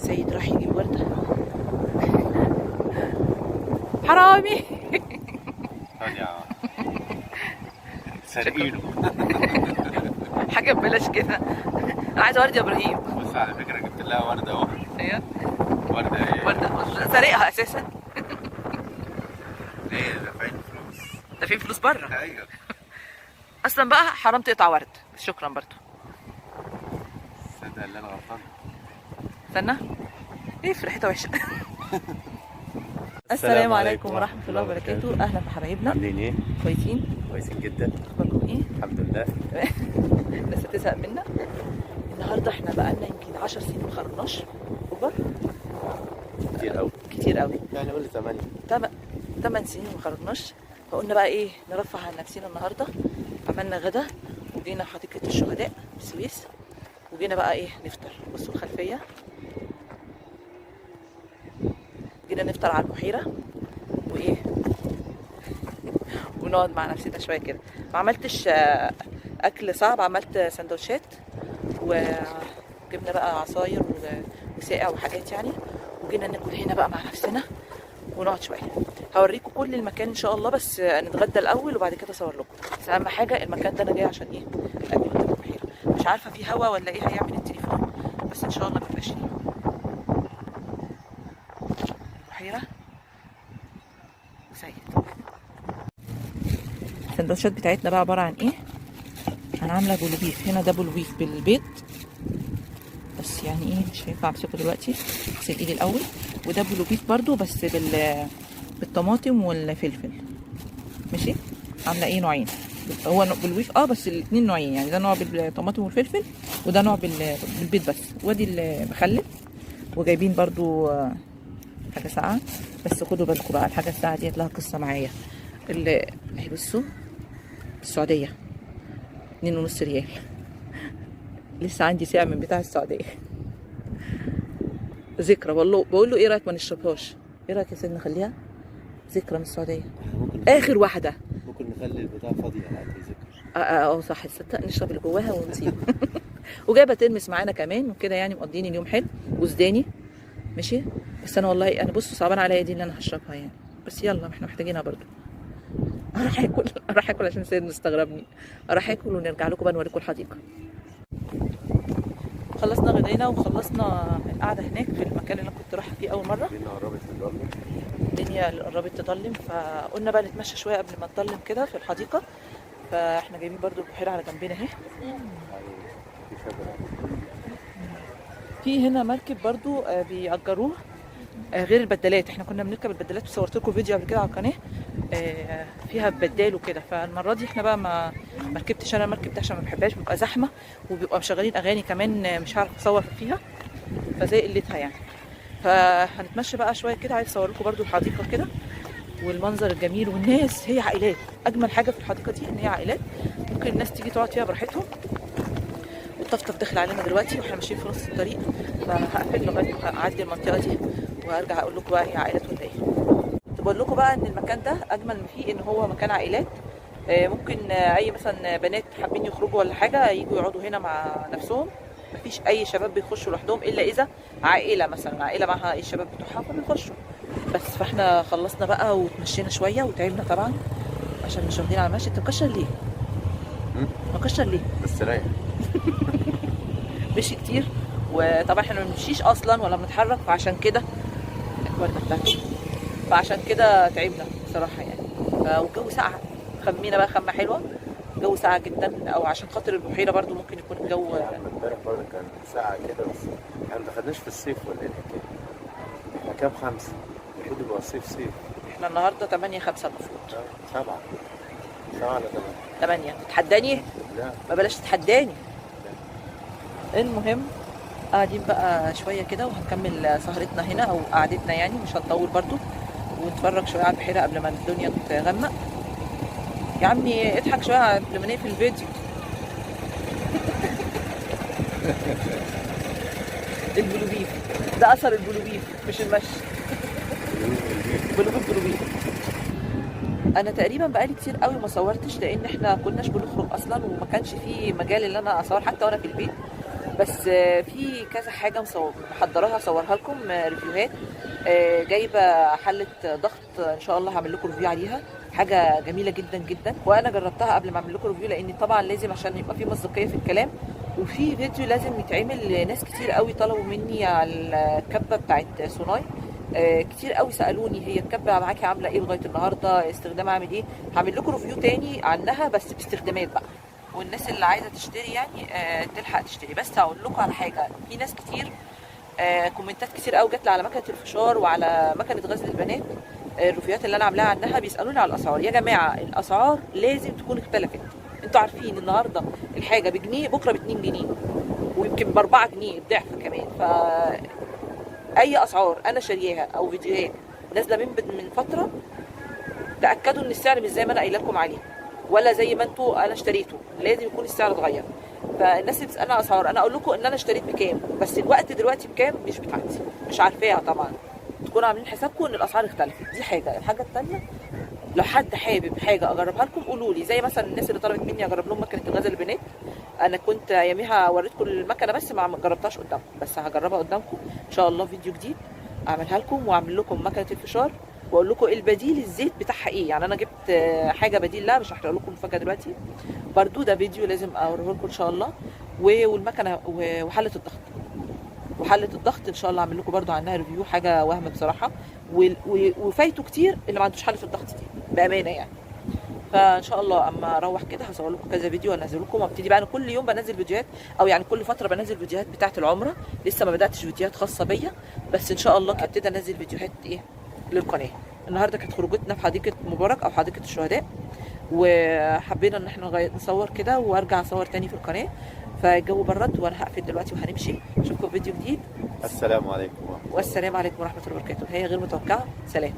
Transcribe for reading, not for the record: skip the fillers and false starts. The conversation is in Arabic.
سيد راح يجيب ورده. حرامي. سرقينه. حاجه ببلاش كده. انا عايزه ورده يا ابراهيم. بص على فكره جبت لها ورده اهو. ايوه ورده ايه؟ ورده سارقها اساسا. ليه؟ دافعين فلوس. دافعين فلوس بره. ايوه اصلا بقى حرام تقطع ورد. بس شكرا برضو. تصدق اللي انا غلطان. استنى ايه في ريحتها وحشه. السلام عليكم ورحمه الله وبركاته. اهلا بحبايبنا. عاملين ايه؟ كويسين. كويسين جدا. اخباركم ايه؟ الحمد لله. بس تزهق منا. النهارده احنا بقالنا يمكن 10 سنين ما خرجناش اوبر. كتير قوي. كتير قوي. يعني قول لي 8. 8 سنين ما خرجناش. فقلنا بقى ايه نرفه عن نفسنا النهارده. عملنا غدا وجينا حديقه الشهداء في السويس. وجينا بقى ايه نفطر. بصوا الخلفيه. جينا نفطر على البحيره وايه ونقعد مع نفسنا شويه كده. ما عملتش اكل صعب. عملت سندوتشات وجبنا بقى عصاير وساقع وحاجات يعني. وجينا ناكل هنا بقى مع نفسنا ونقعد شويه. هوريكم كل المكان ان شاء الله بس نتغدى الاول وبعد كده اصور لكم. بس اهم حاجه المكان ده انا جاي عشان ايه اكل قدام البحيره. مش عارفه في هوا ولا ايه هيعمل التليفون بس ان شاء الله ما يبقاش فيه. بحيره سيد. السندوتشات بتاعتنا بقى عباره عن ايه؟ انا عامله بولوبيف. هنا ده بولوبيف بالبيض بس يعني ايه مش هينفع امسكه دلوقتي. اغسل ايدي الاول. وده بولوبيف برضو بس بالطماطم والفلفل. ماشي. عامله ايه نوعين. هو بولوبيف بس الاثنين نوعين يعني. ده نوع بالطماطم والفلفل وده نوع بالبيض بس. وادي المخلل. وجايبين برضو حاجه ساقعه. بس خدوا بالكم بقى الحاجه الساقعه ديت لها قصه معايا. اللي اهي بصوا السعوديه 2.5 ريال. لسه عندي ساعة من بتاع السعودية. ذكرى والله. بقول له ايه رايك ما نشربهاش؟ ايه رايك يا سيدي نخليها ذكرى من السعودية. اخر واحدة. ممكن نخلي البتاع فاضيه عادي ذكر. صح تصدق نشرب اللي جواها ونسيب. وجايبه ترمس معانا كمان وكده يعني مقضيين اليوم حلو. وزداني ماشي. بس انا والله انا بصوا صعبان عليا دي اللي انا هشربها يعني. بس يلا احنا محتاجينها برضو. اروح اكل عشان سيد مستغربني. اروح اكل ونرجع لكم بقى نوريكم الحديقه. خلصنا غدينا وخلصنا القعده هناك في المكان اللي انا كنت رايحه فيه اول مره. الدنيا قربت تضلم فقلنا بقى نتمشى شويه قبل ما تضلم كده في الحديقه. فاحنا جايبين برضو البحيره على جنبنا اهي. في هنا مركب برضو بيأجروه غير البدالات. احنا كنا بنركب البدالات وصورت لكم فيديو قبل كده على القناه فيها بدال وكده. فالمره دي احنا بقى ما ركبتش انا المركب ده عشان ما بحبهاش. بيبقى زحمه وبيبقى مشغلين اغاني كمان مش هعرف اصور فيها فزي قلتها يعني. فهنتمشى بقى شويه كده. عايز اصور لكم برده الحديقه كده والمنظر الجميل والناس. هي عائلات. اجمل حاجه في الحديقه دي ان هي عائلات. ممكن الناس تيجي تقعد فيها براحتهم. والطفطف داخل علينا دلوقتي واحنا ماشيين في نص الطريق. فهقفل لغايه ما اعدي المنطقه دي وهرجع اقول لكم بقى هي عائلات ولا ايه. بقول لكم بقى ان المكان ده اجمل ما فيه ان هو مكان عائلات. ممكن اي مثلا بنات حابين يخرجوا ولا حاجه يجوا يقعدوا هنا مع نفسهم. مفيش اي شباب بيخشوا لوحدهم الا اذا عائله مثلا عائله معها اي الشباب بتوعها فبيخشوا بس. فاحنا خلصنا بقى وتمشينا شويه وتعبنا طبعا عشان مش واخدين على المشي. انت مكشر ليه؟ مكشر ليه؟ بس رايح. مشي كتير وطبعا احنا ما بنمشيش اصلا ولا بنتحرك فعشان كده الورده بتاعتي. فعشان كده تعبنا بصراحه يعني. والجو ساقع. خمينا بقى خمه حلوه. الجو ساقع جدا او عشان خاطر البحيره برضو ممكن يكون الجو. امبارح برضه كان ساعه كده بس احنا ما دخلناش في الصيف ولا ايه الحكايه؟ احنا كام 5 المفروض يبقى صيف. احنا النهارده 8/5 المفروض. 7 ولا 8 تتحداني؟ لا ما بلاش تتحداني. المهم قاعدين بقى شويه كده وهنكمل سهرتنا هنا او قعدتنا يعني مش هنطول برضو. ونتفرج شويه على البحيره قبل ما الدنيا تغمق. يا عمي اضحك شويه قبل ما نقفل الفيديو. البلوبيف ده اثر البلوبيف مش المشي. بلوبيف. انا تقريبا بقالي كتير قوي ما صورتش لان احنا كناش بنخرج اصلا وما كانش فيه مجال ان انا اصور حتى وانا في البيت. بس في كذا حاجه محضراها اصورها لكم ريفيوهات. جايبه حله ضغط ان شاء الله هعمل لكم ريفيو عليها، حاجه جميله جدا جدا، وانا جربتها قبل ما اعمل لكم ريفيو، لان طبعا لازم عشان يبقى في مصداقيه في الكلام، وفي فيديو لازم يتعمل. ناس كتير قوي طلبوا مني على الكبه بتاعت سوناي، كتير قوي سالوني هي الكبه معاكي عامله ايه لغايه النهارده، استخدامها عامل ايه. هعمل لكم ريفيو تاني عنها بس باستخدامات بقى، والناس اللي عايزه تشتري يعني تلحق تشتري. بس هقول لكم على حاجه، في ناس كتير كومنتات كتير قوي جات لي على مكنه الفشار وعلى مكنه غزل البنات، الريفيوهات اللي انا عاملاها عنها، بيسالوني على الاسعار. يا جماعه الاسعار لازم تكون اختلفت. انتوا عارفين النهارده الحاجه بجنيه، بكره ب2 جنيه، ويمكن ب4 جنيه الضعف كمان. ف اي اسعار انا شارياها او فيديوهات نازله من فتره، تاكدوا ان السعر مش زي ما انا قايله لكم عليه، ولا زي ما انتوا انا اشتريته، لازم يكون السعر اتغير. فالناس اللي بتسالنا اسعار، انا اقول لكم ان انا اشتريت بكام، بس الوقت دلوقتي بكام مش بتاعتي، مش عارفاها طبعا، تكونوا عاملين حسابكم ان الاسعار اختلفت. دي حاجه. الحاجه الثانيه، لو حد حابب حاجه اجربها لكم قولوا لي، زي مثلا الناس اللي طلبت مني اجرب لهم مكنه غزل البنات. انا كنت اياميها وريتكم المكنه بس ما جربتهاش قدامكم، بس هجربها قدامكم ان شاء الله فيديو جديد اعملها لكم، واعمل لكم مكنه الفشار، واقول لكم البديل الزيت بتاعها ايه. يعني انا جبت حاجه بديل لها، مش هحرق لكم المفاجاه دلوقتي، برضو ده فيديو لازم اوريه لكم ان شاء الله. والمكنه وحله الضغط، وحله الضغط ان شاء الله اعمل لكم برضو عنها ريفيو، حاجه وهم بصراحه. وفايته كتير اللي ما عندوش حله الضغط دي بامانه يعني. فان شاء الله اما اروح كده هصور لكم كذا فيديو وانزل لكم، وابتدي بقى انا كل يوم بنزل فيديوهات، او يعني كل فتره بنزل فيديوهات بتاعه العمره. لسه ما بداتش فيديوهات خاصه بيا، بس ان شاء الله هبتدي انزل فيديوهات ايه للقناه. النهارده كانت خروجتنا في حديقه مبارك او حديقه الشهداء، وحبينا ان احنا نصور كده وارجع اصور تاني في القناه. فالجو برد وانا هقفل دلوقتي وهنمشي. اشوفكم في فيديو جديد. السلام عليكم ورحمة الله. والسلام عليكم ورحمه الله وبركاته. هي غير متوقعه. سلام.